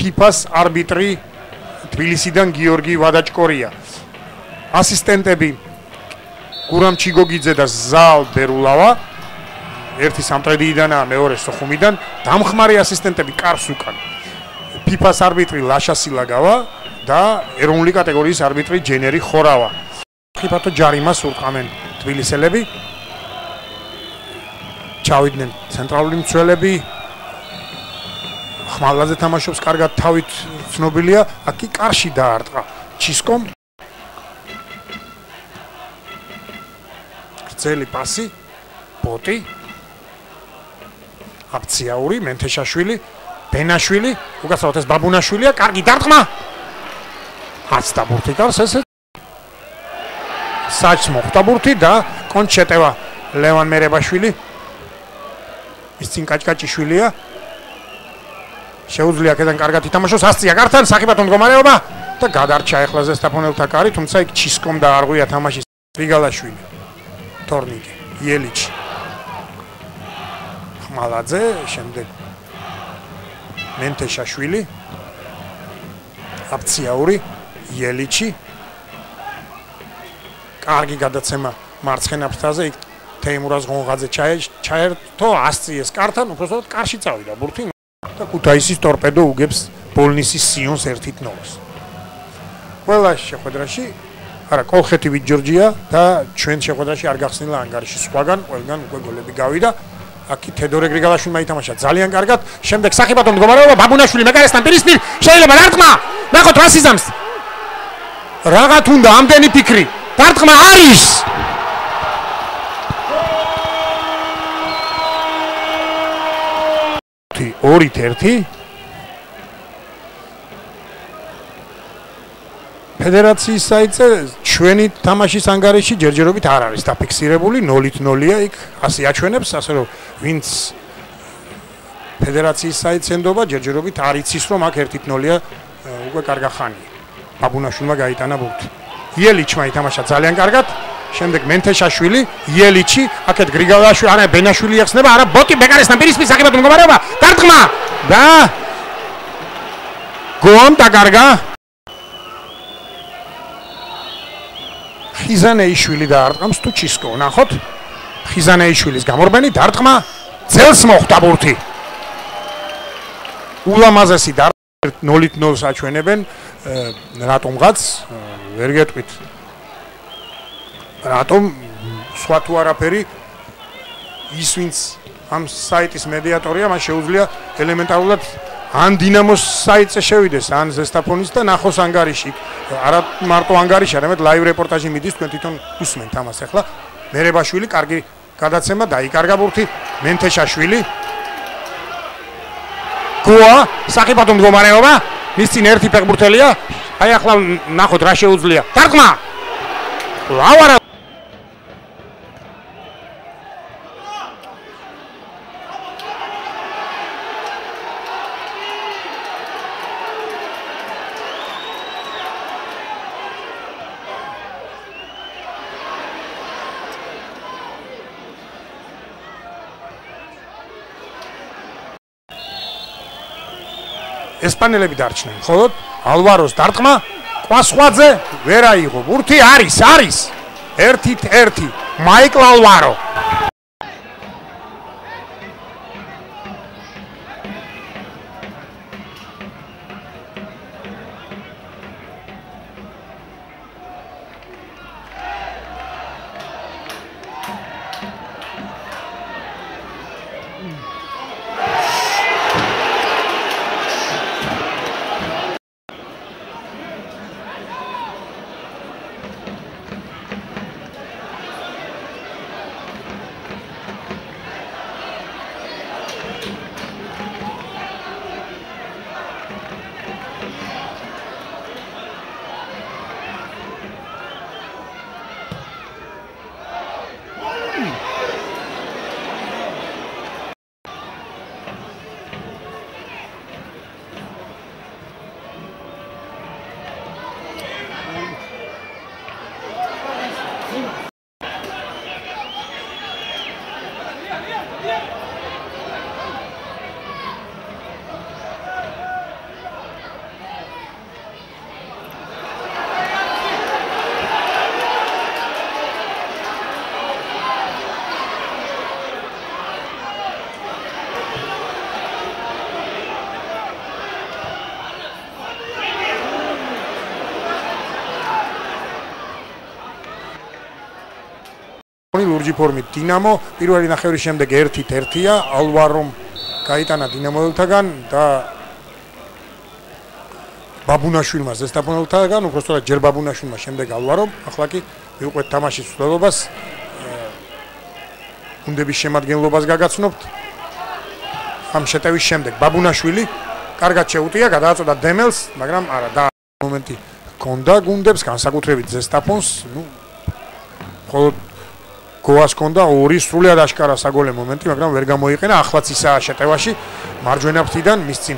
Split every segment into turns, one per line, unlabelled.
FIFA-ს არბიტრი თბილისიდან გიორგი ვადაჭკორია. ასისტენტები გურამ ჩიგოგიძე და ზალ ბერულავა. ერთი სამტრედიიდანაა, მეორე სოხუმიდან. დამხმარე ასისტენტები კარს უკან. FIFA-ს არბიტრი ლაშა სილაგავა და ეროვნული კატეგორიის არბიტრი ჯენერი ხორავა. FIFA-თო ჯარიმას ურყამენ თბილისელები. ჩავიდნენ ცენტრალური მცველები. ხმალაძე თამაშობს კარგად, თავით ცნობილია. აქ კი კარში დაარტყა ჩისკომ. გრძელი პასი, ბოტი. აფციაური, მენთეშაშვილი, ბენაშვილი, უკაცრავად ეს ბაბუნაშვილია, კარგი დარტყმა. არც დაბურთი გარს ესე. საჭს მოხვდა ბურთი და კონჩ შეტევა ლევან მერებაშვილი. ის წინ კაჭკაჭიშვილია. შეუძლია აქედან კარგად ითამაშოს, ასწია კართან, სახიფათო მდგომარეობა და გადარჩა ახლა ზესტაფონელთა კარი, თუმცა იქ ჩისკომ დაარღვია თამაშის რიგალაშვილი. თორნიკი, იელიჩი. ხმალაძე, შემდეგ მენთეშაშვილი. აფციაური, იელიჩი. კარგი გადაცემა მარცხენა ფრთაზე, იქ თეიმურაზ ღონღაძე ჩაერთო, ასწიეს კართან, უბრალოდ კარში წავიდა ბურთი და ქუთაისის ტორპედო უგებს ბოლნისის სიონს 1-0-ს. ყველა შეხვედრაში, არა, კოლხეთი ვიჯორჯია და ჩვენ შეხვედრაში არ გახსნილა ანგარიში სხვაგან, ყველგან უკვე გოლები გავიდა. აქ თედორე გრიგალაშვილმა ითამაშა ძალიან კარგად. შემდეგ სახიფათო მდგომარეობა, ბაბუნაშვილი მეკარესთან პირისპირ, შეიძლება დარტყმა. ნახოთ რასიზამს. რაღაც უნდა ამდენი ფიქრი. დარტყმა არის. ორით ერთი. ფედერაციის საიტზე ჩვენი თამაშის ანგარიში ჯერჯერობით არ არის დაფიქსირებული, 0-0-ია იქ, ასე აჩვენებს, ასე რომ ვინც ფედერაციის საიტს ენდობა, ჯერჯერობით არ იცის, რომ აქ 1-0-ია უკვე კარგა ხანია. ბაბუნაშვილმა გაიტანა ბურთი. იელიჩმა ითამაშა ძალიან კარგად. შემდეგ მენთეშაშვილი, იელიჩი, აქეთ გრიგალაშვილი, არა ბენაშვილი ახსნება, არა ბოტი მეკარესთან პირისპირ სახიფათო მდგომარეობა, დარტყმა და გოლ დაკარგა. ხიზანეიშვილი დაარტყამს თუ ჩისკო, ნახოთ. ხიზანეიშვილის გამორბენი დარტყმა, ძელს მოხვდა ბურთი. ულამაზესი დარტყმა 0-0-ს აჩვენებენ, რატომღაც ვერ გეტყვით. რატომ სხვა თუ არაფერი ის ვინც ამ საიტის მედიატორია, მას შეუძლია ელემენტარულად ან დინამოს საიტზე შევიდეს, ან ზესტაფონის და ნახოს ანგარიში. არა მარტო ანგარიში, არამედ ლაივ რეპორტაჟი მიდის, თქვენ თვითონ უსმენთ ამას ახლა. მერებაშვილი კარგი გადაცემა, დაიკარგა ბურთი, მენთეშაშვილი. გოა, სახიფათო მდგომარეობა, მის წინ ერთი ფეხბურთელია. აი ახლა ნახოთ რა შეუძლია. დარტყმა. ლავარა ესპანელები დარჩნენ. ხოლო ალვაროს დარტყმა კვასხვაძე ვერ აიღო. ბურთი არის. 1-1. მაიკლ ალვარო. თვითონი ლურჯი ფორმით დინამო პირველი ნახევრის შემდეგ 1-1-ია ალვარომ გაიტანა დინამოელთაგან და ბაბუნაშვილმა ზესტაფონელთაგან უბრალოდ ჯერ ბაბუნაშვილმა შემდეგ ალვარომ ახლა კი მიუყვეთ თამაშის ცვლილებას გუნდების შემადგენლობას გაგაცნობთ ამ შეტევის შემდეგ ბაბუნაშვილი კარგად შეუტია გადააწოდა დემელს მაგრამ არა და მომენტი კონდა გუნდებს განსაკუთრებით ზესტაფონს მხოლოდ გოას კონდა ორი სრულიად აშკარა საგოლე მომენტი მაგრამ ვერ გამოიყენა ახლაც ისაა შეტევაში მარჯვენა ფრთიდან მის წინ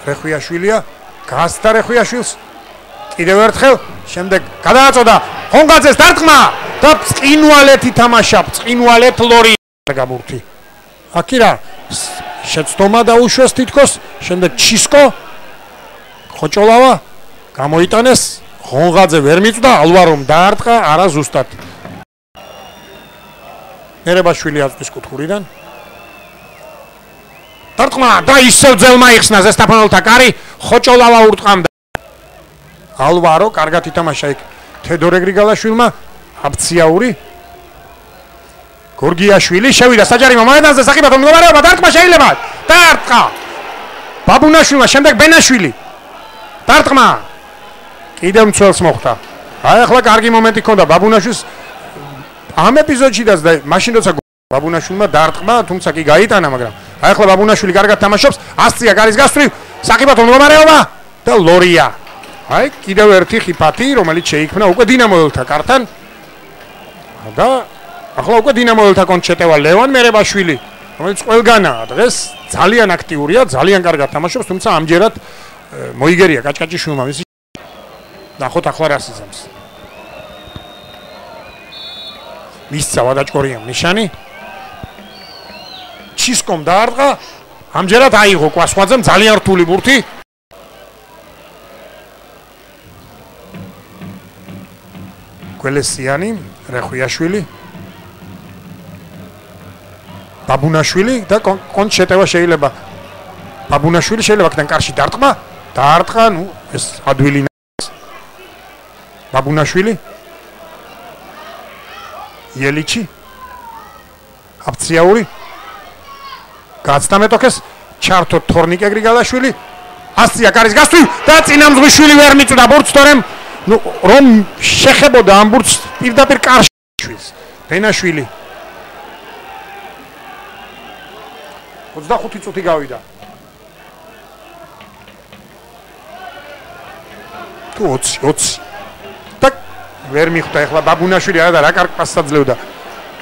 რეხვიაშვილია გასდა რეხვიაშვილს კიდევ ერთხელ შემდეგ გადააწოდა ხონგაძეს დარტყმა და წინვალეთი თამაშა წინვალეთ ლორი გაბურთი აკირა შეცდომა დაუშვეს თითქოს შემდეგ ჩისკო ხოჭოლავა გამოიტანეს ხონღაძე ვერ მიწვდა ალვარომ დაარტყა არა ზუსტად ნერებაშვილი აწვის კუთხურიდან დარტყმა და ისევ ძელმა იხსნა ზესტაფონელთა კარი ხოჭოლავა ურტყამდა ალვარო კარგად ითამაშა იქ თედორე გრიგალაშვილმა აბციაური გორგიაშვილი შევიდა საჯარიმო მოედანზე საკიბათო მდგომარეობა დარტყმა შეიძლება დარტყა ბაბუნაშვილმა შემდეგ ბენაშვილი დარტყმა კიდევ მცველს მოხდა აი ახლა კარგი მომენტი ქონდა ბაბუნაშვილს ამ ეპიზოდშიდაც და მაშინ როცა ბაბუნაშვილმა დარტყმა თუმცა კი გაიტანა მაგრამ აი ახლა ბაბუნაშვილი კარგად თამაშობს ასწია გარის გასწვრივ საკიბათო მდგომარეობა და ლორია აი კიდევ ერთი ხიფათი რომელიც შეიქმნა უკვე დინამოელთა კართან და ახლა უკვე დინამოელთა კონტ შეტევა ლევან მერებაშვილი რომელიც ყველგანაა დღეს ძალიან აქტიურია ძალიან კარგად თამაშობს თუმცა ამჯერად მოიგერია კაჭკაჭიშვილმა მისი ნახოთ ახლა რას იზამს მისცა ვადაჭკორიამ ნიშანი ჩისკომ დაარტყა ამჯერად აიღო კვასხვაძემ ძალიან რთული ბურთი გველესიანი რეხვიაშვილი ბაბუნაშვილი და კონტ შეტევა შეიძლება ბაბუნაშვილი შეიძლება აქედან კარში დაარტყა ნუ ეს ადვილი ბაბუნაშვილი იელიჩი აბციაური გაცდა მეტოქეს ჩართო თორნიკე გრიგალაშვილი ასწია კარის გასწვრივ და წინამძღვიშვილი ვერ მიწვდა ბურთს თორემ ნუ რომ შეხებოდა ამ ბურთს პირდაპირ კარში შვილს ბენაშვილი 25 წუთი გავიდა თუ 20 და ვერ მიხვდა ახლა ბაბუნაშვილი არა და რა კარგ პასს აძლევდა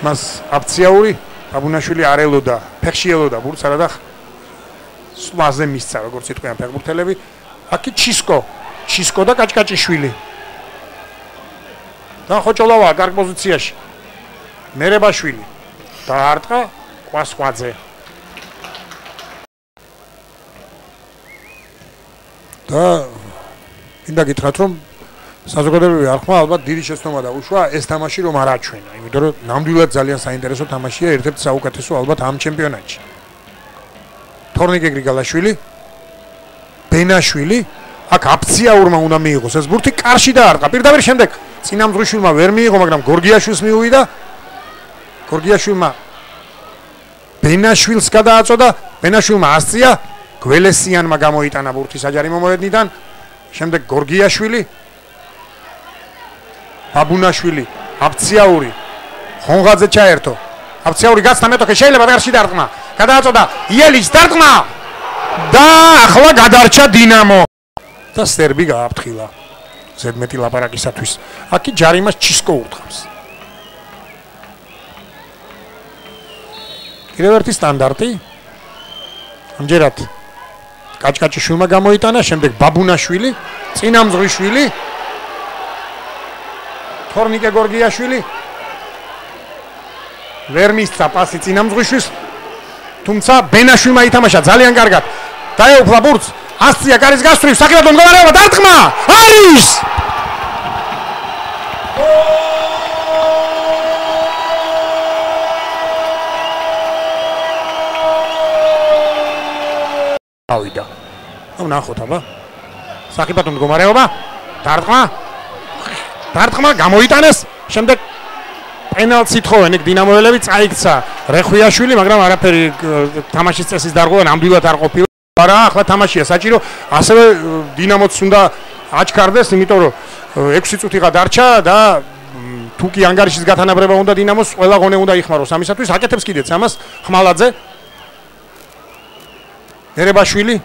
მას აბციაური ბაბუნაშვილი არ ელოდა ფეხში ელოდა ბურთს არა და სლაზე მისცა როგორც იტყვიან ფეხბურთელები აქი ჩისკო და კაჭკაჭიშვილი და ხოჭოლავა კარგ პოზიციაში მერებაშვილი დაარტყა კვასხვაძე და მინდა გითხრათ რომ საზოგადოებრივი არხმა ალბათ დიდი შეცდომა დაუშვა ეს თამაში რომ არ აჩვენა იმიტომ რომ ნამდვილად ძალიან საინტერესო თამაშია ერთ-ერთი საუკეთესო ალბათ ამ ჩემპიონატში თორნიკე გრიგალაშვილი ბენაშვილი აქ აბციაურმა უნდა მიიღოს ეს ბურთი კარში დაარტყა პირდაპირ შემდეგ წინამძღვიშვილმა ვერ მიიღო მაგრამ გორგიაშვილს მიუვიდა გორგიაშვილმა ბენაშვილს გადააწოდა ბენაშვილმა ასწია გველესიანმა გამოიტანა ბურთი საჯარიმო მოედნიდან შემდეგ გორგიაშვილი ბაბუნაშვილი აბციაური ხონღაძე ჩაერთო აბციაური გაცდა მეტოქე შეიძლება გარში დარტყმა გადააწოდა იელიჩს დარტყმა და ახლა გადარჩა დინამო და სერბი გააფრთხილა ზედმეტი ლაპარაკისათვის აქი ჯარიმას ჩისკო ურტყავს კიდევ ერთი სტანდარტი ამჯერად კაჭკაჭიშვილმა გამოიტანა შემდეგ ბაბუნაშვილი წინამძღვიშვილი თორნიკე გორგიაშვილი ვერ მისცა პასი წინამძღვიშვილს თუმცა ბენაშვილმა ითამაშა ძალიან კარგად დაეუფლა ბურთს ასწია კარის გასწვრივ საკიბათო მდგომარეობა დარტყმა არის ავიდა ნუ ნახოთ აბა საკიბათო მდგომარეობა დარტყმა გამოიტანეს შემდეგ პენალტს ითხოვენ იქ დინამოელები, წაიქცა რეხვიაშვილი, მაგრამ არაფერი თამაშის წესის დარღვევა ნამდვილად არ ყოფილა. არა, ახლა თამაშია საჭირო, ასევე დინამოც უნდა აჩქარდეს, იმიტომ რომ 6 წუთიღა დარჩა და თუ კი ანგარიშის გათანაბრება უნდა დინამოს, ყველა ღონე უნდა იხმაროს ამისათვის. აკეთებს კიდეც ამას ხმალაძე. ერებაშვილი.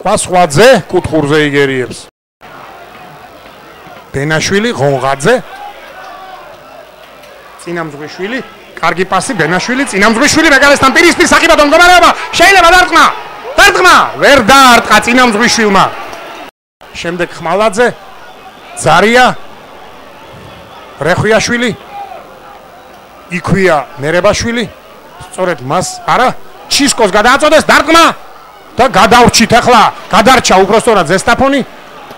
კვასხვაძე კუთხურზე იგერიებს. ბენაშვილი, ღონღაძე. წინამძღვიშვილი, კარგი პასი, ბენაშვილი, წინამძღვიშვილი, მეგალესთან პირისპირ საყიდო მდგომარეობა. შეიძლება დარტყმა. დარტყმა, ვერ დაარტყა წინამძღვიშვილმა. შემდეგ ხმალაძე, ზარია, რეხვიაშვილი, იქვია ნერებაშვილი, სწორედ მას არა, ჩისკოს გადააწოდეს დარტყმა და გადავრჩით ახლა, გადარჩა უпростоრად ზესტაფონი,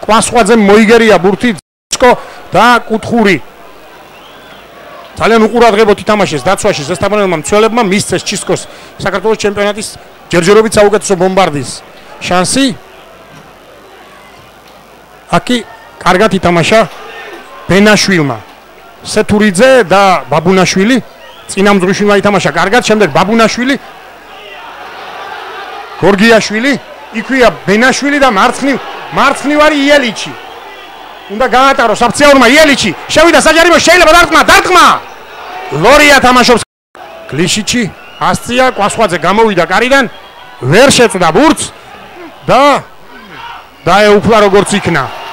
კვასხვაძემ მოიგერია ბურთი ჩისკო და კუთხური. ძალიან უყურადღებოთ ითამაშეს დაცვაში ზესტაფონელმა მცველებმა, მისცეს ჩისკოს საქართველოს ჩემპიონატის ჯერჯერობით საუკეთესო ბომბარდის შანსი. აკი კარგად ითამაშა ბენაშვილმა. სეთურიძე და ბაბუნაშვილი, წინამძღვიშვილმა ითამაშა კარგად, შემდეგ ბაბუნაშვილი, გორგიაშვილი, იქვია ბენაშვილი და მარცხნივარი იელიჩი. უნდა გაატაროს აფციაურმა იელიჩი, შევიდა საჯარიმო, შეიძლება დარტყმა. ლორია თამაშობს. გლიშიჩი, ასწია, კვასხვაძე გამოვიდა კარიდან, ვერ შეწვდა ბურთს და დაეუფლა როგორც იქნა.